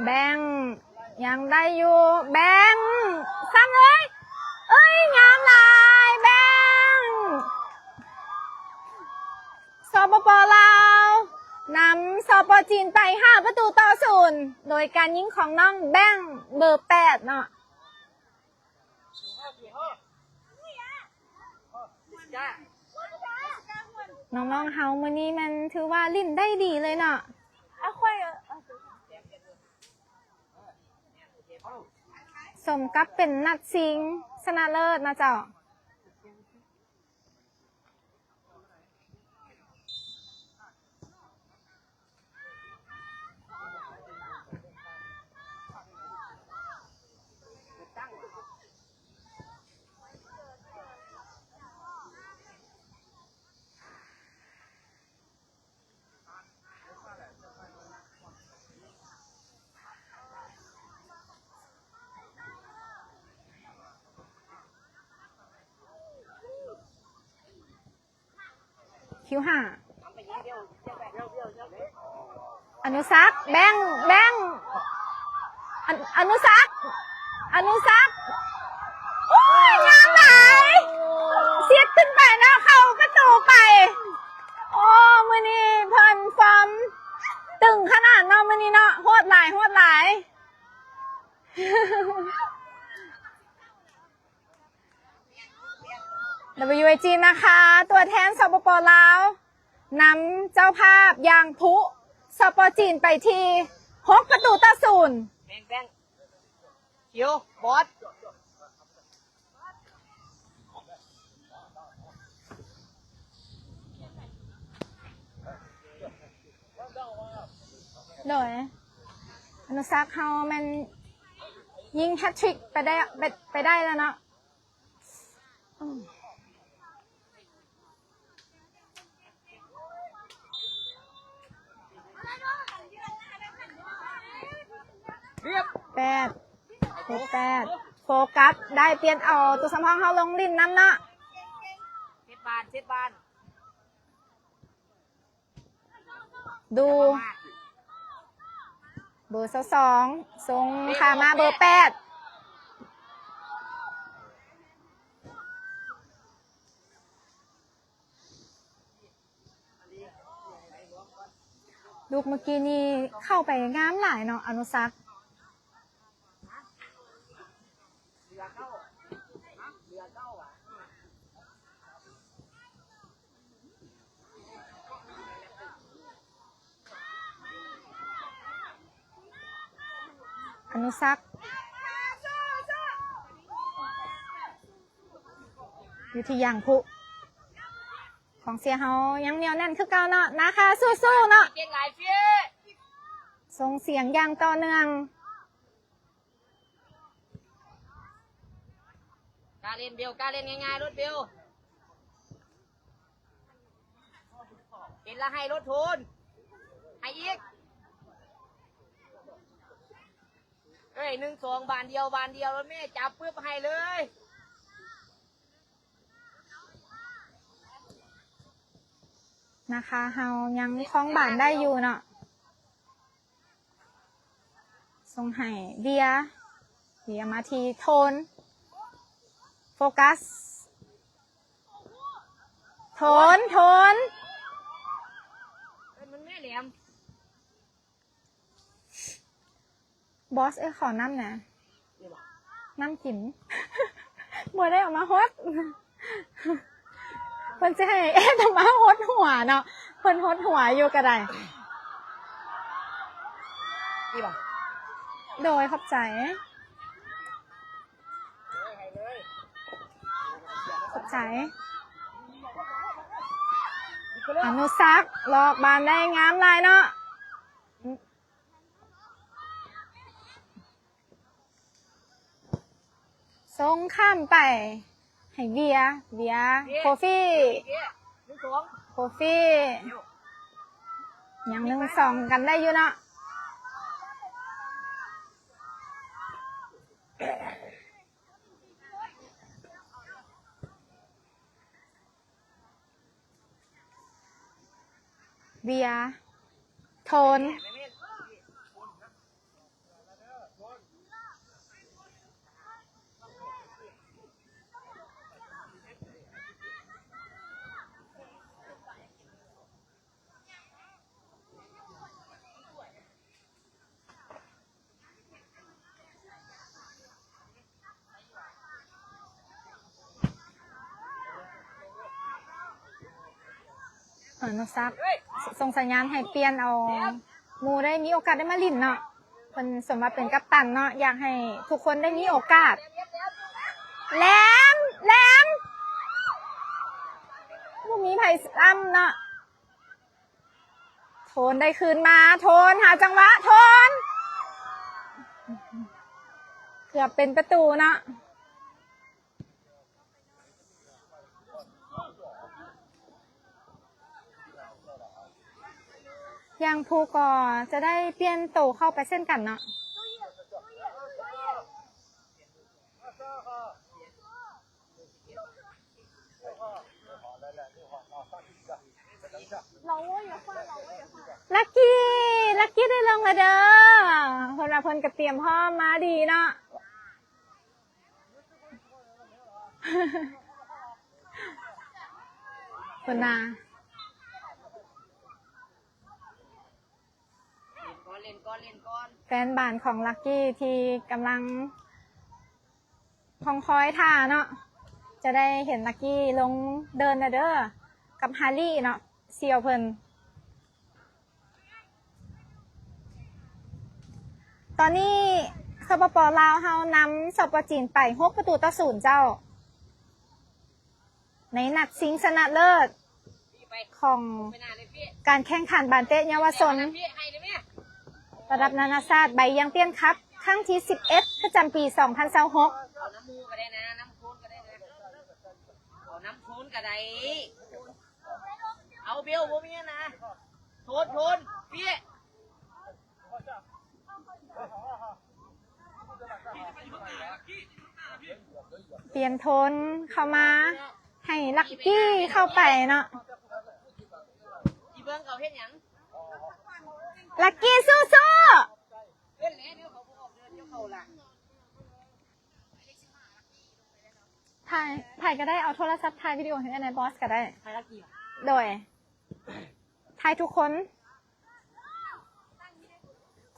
แบงยังได้อยู่แบงซ้ำเลยเอ้ยงามหลายแบงสปป.ลาวนำสปป.จีนไป5-0โดยการยิงของน้องแบงเบอร์8เนาะน้องๆเฮามื้อนี้มันถือว่าลิ้นได้ดีเลยเนาะสมกับเป็นนัดชิงชนะเลิศนะเจ้าคิว5อนุสักษ์แบงอนุสักษ์โอ้ยงามหลายเสียดขึ้นไปนะเข้าประตูไปโอ้มื้อนี้เพิ่นฟอร์มตึงขนาดเนาะมื้อนี้เนาะโหดหลาย WAG นะคะ ตัวแทนสปปลาวนำเจ้าภาพยางพุสปจีนไปที่6-0
แบงคิวบอส
โดยอนุสักเฮามันยิงแฮตทริกไปได้แล้วเนาะ8 โฟกัสได้เปลี่ยนเอาตัวสำรองเฮาลงลิ้นน้ำเนาะ
เช็ดบาน
ดูเบอร์2ทรงขามาเบอร์8ลูกเมื่อกี้นี่เข้าไปงามหลายเนาะอนุสักอนุสักอยู่ที่ยางพุของเสียเฮายังเหนียวแน่นคือเก่าเนาะนะคะสู้ๆเนาะส่งเสียงอย่างต่อเนื่อง
การเล่นเบลการเล่นง่ายๆรถเบลเห็นแล้วให้รถทุนให้อีก1-2 บานเดียวแล้วแม่จับปึ๊บให้เลย
นะคะเฮายังคล้องบานได้อยู่เนาะส่งให้เบียมาทีโทนโฟกัสโทน
มันแม่แหลม
บอสขอน้ำนะน้ำกินบัวได้ออกมาฮดเพิ่นจะให้ทำมาฮดหัวเนาะเพิ่นฮดหัวอยู่ก็ได้โดยขอบใจอนุสักหลอกบานได้งามลายเนาะส่งข้ามไปให้เบียโคฟี่ยัง1-2กันได้อยู่เนาะเบียโทนอนุสักส่งสัญญาณให้เปลี่ยนเอามูได้มีโอกาสได้มาลิ้นเนาะคนสมว่าเป็นกัปตันเนาะอยากให้ทุกคนได้มีโอกาสแหลมบ่มีไผซ้ำเนาะโทนได้คืนมาโทนหาจังหวะโทนเกือบเป็นประตูเนาะยังภูก่อจะได้เปลี่ยนโตเข้าไปเส้นกันเนาะลักกี้ได้ลงแล้วเด้อคนละคนกับเตรียมพ่อมาดีเนาะคนนาแฟนบ้านของลักกี้ที่กำลังคอยท่าเนาะ จะได้เห็นลักกี้ลงเดินนะเด้อกับฮาร์รี่เนาะเซียวเพิ่นตอนนี้สปปลาวเฮานำสปปจีนไป6-0เจ้าในนัดชิงชนะเลิศของการแข่งขันบานเตะเยาวชนระดับนานาชาติใบยังเตี้ยนครับครั้งที่11ประจำปี2026
เอาน้ำมูก็ได้นะน้ำคูนก็ได้นะเอาน้ำคูนก็ได้เอาเบลบ่มีนะโทนพี่
เปลี่ยนโทนเข้ามาให้ลักกี้เข้าไปเนาะ
อีเบิ้งเขาเฮ็ดหยัง
ลักกี้สู้
เล่นแล้วเดี๋ยวเขาบอกเดินเดี๋ยวเขาล่ะ
ๆถ่ายก็ได้เอาโทรศัพท์ถ่ายวิดีโอให้ในบอสก็ได้
ใครลักกี้
โดยถ่ายทุกคน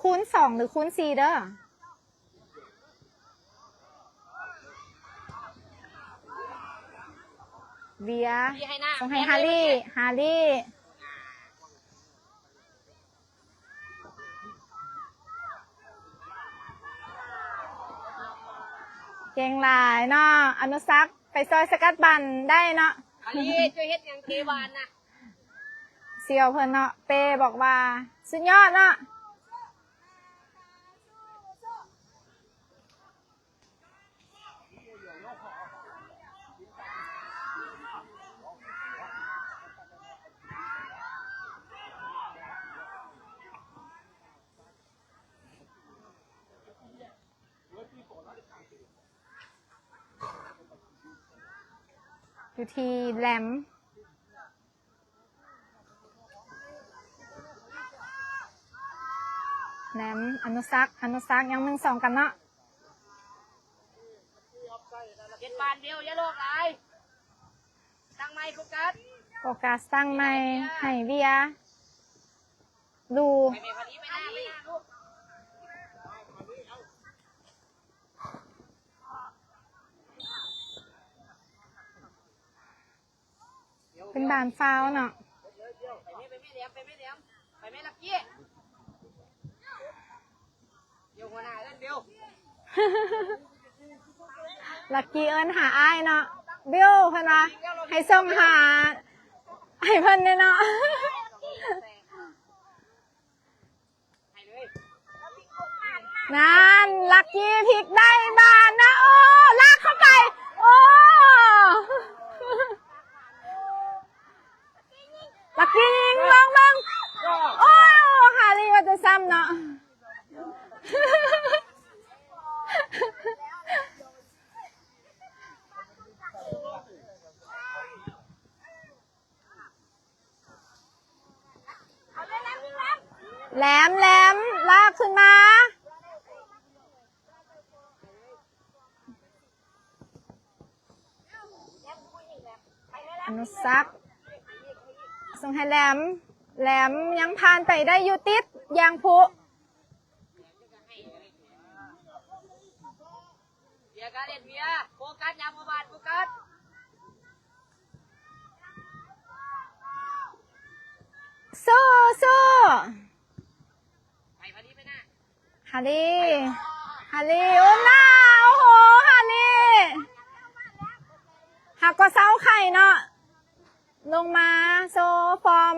คูณ2หรือคูณ4เด้อเบียร์ส่งให้ฮาร์รี่เก่งหลายเนาะอนุสักษ์ไปซอยสกัดบันได้เนาะ
อันนี้ช่วยเฮ็ดหยังเกวานนะ
เซียวเพิ่นเนาะเป้บอกว่าสุดยอดเนาะอยู่ที่แหลมอนุสักษ์ยัง1-2กันเนาะ
เฮ็ดบานเดียวอย่าโลกหลายตั้งไม้โฟกัส
โอกาสตั้งใหม่ให้เวียดู
ไปเมพอดีไปหน้าลูก
เป็นบานฟาวเนาะ
ไปแม่เหลี่ยมไปแม่ลักกี้เดี๋ยวหัวหน้าเล่นเดียว
ลักกี้เอิญหาอ้ายเนาะเบี้ยวเพิ่นว่าให้ส่งหาให้เพิ่นเนี่ยเนาะ นั่นลักกี้พลิกได้บานนะโอ้ลากเข้าไปโอ้ลักกี้ยิงลองบ้างโอ้ฮารี่ว่าจะซ้ำเนาะ แหลมลากขึ้นมาอนุสักษ์ส่งให้แหลมยังผ่านไปได้อยู่ติดยางพุ
เบียร์การเล่นเบียร์โฟกัสยามบานโฟกัส
สู้
ไปพอดีไปหน้า
ฮารี่โอ้หน้าโอ้โหฮารี่หากก็เศร้าไข่เนาะลงมาโซฟอร์ม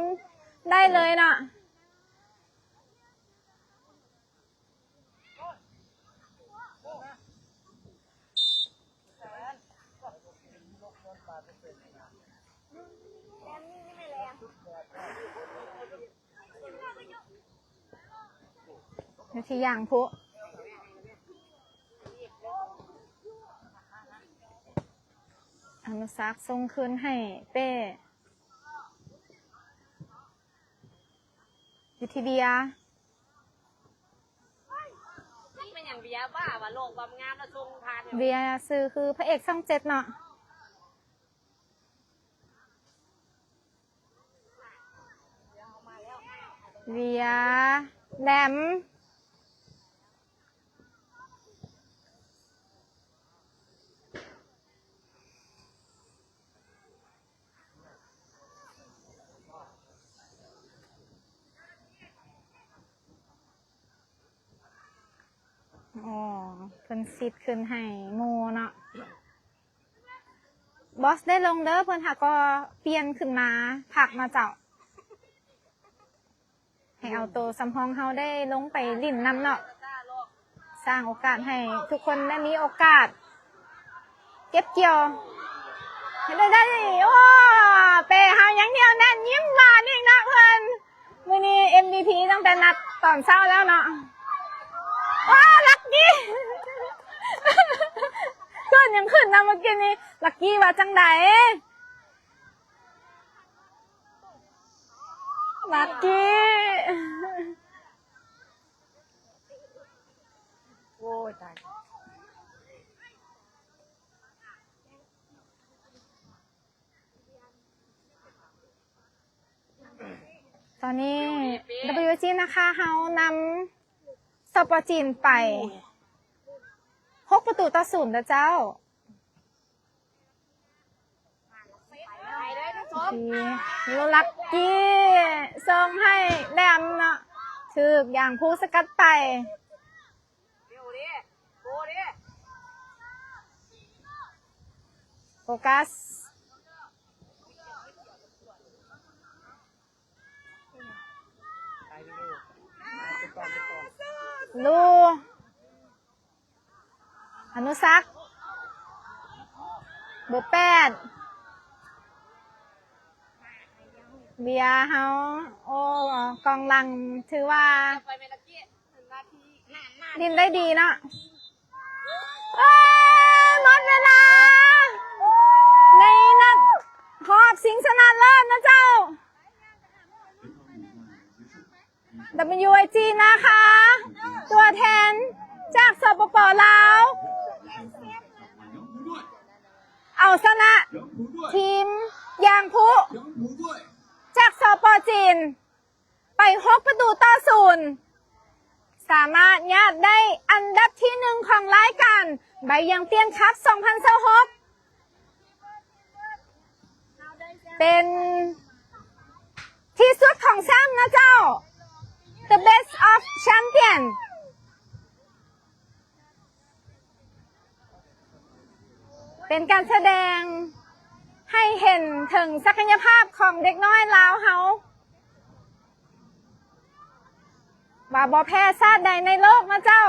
ได้เลยเนาะอยู่ที่อย่างพุอนุสักษ์ส่งคืนให้เป้อยู่ที่เบียร์
นี่มันอย่างเบียร์บ้าว่าโลกความงามแล้วทรงทาน
เบียร์ซื้อคือพระเอกช่อง7เนาะเบียร์แหลม เพิ่นซิดขึ้นให้โมเนาะบอสได้ลงเด้อเพิ่นหาก็เปลี่ยนขึ้นมาผักมาเจ้าให้เอาตัวสำรองเฮาได้ลงไปลิ่นน้ำเนาะสร้างโอกาสให้ทุกคนได้มีโอกาสเก็บเกี่ยวให้ได้โอ้เป้เฮายังเหนียวแน่นยิ้มหวานอีกนะเพิ่นมื้อนี้ MVP ตั้งแต่นัดตอนเช้าแล้วเนาะว้าลักกี้ขึ้นยังขึ้นนะเมื่อกี้นี้ลักกี้ว่าจังไดลักกี้
โอ้ยตาย
ตอนนี้ WG นะคะเฮานำสปอร์จีนไป6-0นะเจ้าโลลักกี้ส่งให้แหลมเนาะถึกอย่างผู้สกัดไปโฟกัสลูอนุสักเบอร์8เบียร์เฮาโอ้กองหลังถือว่าดินได้ดีเนาะหมดเวลาในนัดหอบสิงชนะเลิศนะเจ้า WIG นะคะ ตัวแทนจากสปป.ลาวเอาชนะทีมยางพุจากสป.จีนไป6-0สามารถญาติได้อันดับที่1ของรายการใบยังเตี้ยนคัพ2026เป็นที่สุดของแชมป์นะเจ้า The best of champion เป็นการแสดงให้เห็นถึงศักยภาพของเด็กน้อยลาวเฮาว่าบ่แพ้ชาติใดในโลกนะเจ้า